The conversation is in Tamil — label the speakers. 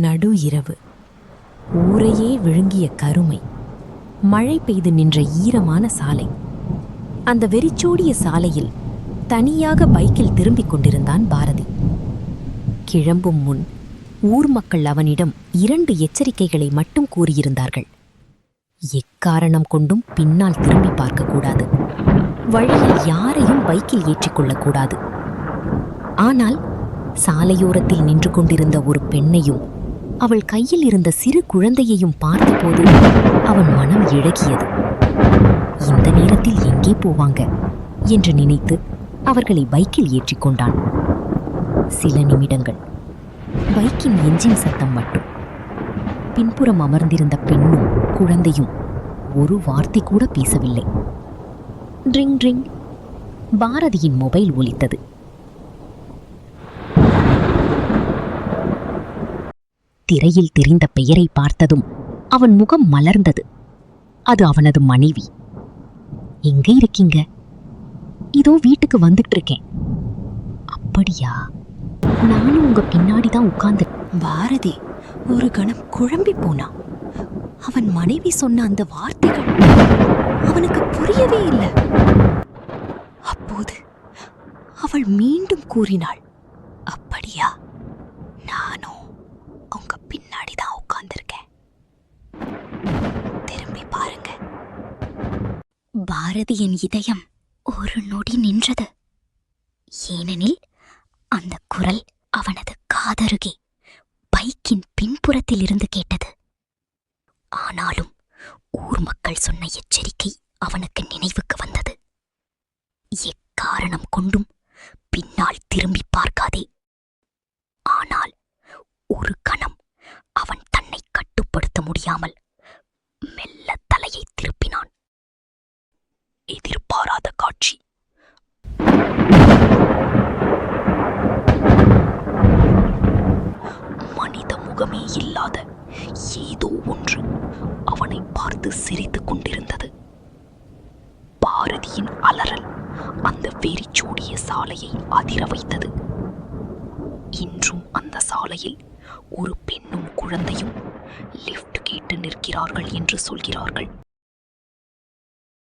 Speaker 1: நடு இரவு. ஊரையே விழுங்கிய கருமை. மழை பெய்து நின்ற ஈரமான சாலை. அந்த வெறிச்சோடிய சாலையில் தனியாக பைக்கில் திரும்பிக் கொண்டிருந்தான் பாரதி. கிளம்பும் முன் ஊர் மக்கள் அவனிடம் 2 எச்சரிக்கைகளை மட்டும் கூறியிருந்தார்கள். எக்காரணம் கொண்டும் பின்னால் திரும்பி பார்க்கக்கூடாது. வழியில் யாரையும் பைக்கில் ஏற்றிக்கொள்ளக்கூடாது. ஆனால் சாலையோரத்தில் நின்று கொண்டிருந்த ஒரு பெண்ணையும் அவள் கையில் இருந்த சிறு குழந்தையையும் பார்த்தபோது அவன் மனம் இழகியது. இந்த நேரத்தில் எங்கே போவாங்க என்று நினைத்து அவர்களை பைக்கில் ஏற்றிக்கொண்டான். சில நிமிடங்கள் பைக்கின் என்ஜின் சத்தம் மட்டும். பின்புறம் அமர்ந்திருந்த பெண்ணும் குழந்தையும் ஒரு வார்த்தை கூட பேசவில்லை. Drink drink. பாரதியின் மொபைல் ஒலித்தது. திரையில் தெரிந்த பெயரை பார்த்ததும் அவன் முகம் மலர்ந்தது. அது அவனது மனைவி. எங்க இருக்கீங்க? இதோ வீட்டுக்கு வந்துட்டு இருக்கேன். அப்படியா? நானும் உங்க பின்னாடிதான் உட்கார்ந்து. பாரதி ஒரு கணம் குழம்பி போனான். அவன் மனைவி சொன்ன அந்த வார்த்தைகள் அவனுக்கு புரியவே இல்லை. அப்போது அவள் மீண்டும் கூறினாள், அப்படியா? நானும் உங்க பின்னாடிதான் உட்கார்ந்திருக்கேன். திரும்பி பாருங்க. பாரதியின் இதயம் ஒரு நொடி நின்றது. ஏனெனில் அந்த குரல் அவனது காதருகே பைக்கின் பின்புறத்தில் இருந்து கேட்டது. ஆனாலும் ஊர் மக்கள் சொன்ன எச்சரிக்கை அவனுக்கு நினைவுக்கு வந்தது. எக்காரணம் கொண்டும் பின்னால் திரும்பி பார்க்காதே. ஆனால் ஒரு கணம் அவன் தன்னை கட்டுப்படுத்த முடியாமல் மெல்ல தலையை திருப்பினான். எதிர்பாராத காட்சி. மனித முகமே இல்லாத ஏதோ ஒன்று அவனை பார்த்து சிரித்துக் கொண்டிருந்தது. பாரதியின் அலறல் அந்த வெறிச்சோடிய சாலையை அதிர வைத்தது. இன்றும் அந்த சாலையில் ஒரு பெண்ணும் குழந்தையும் லிஃப்ட் கேட்டு நிற்கிறார்கள் என்று சொல்கிறார்கள்.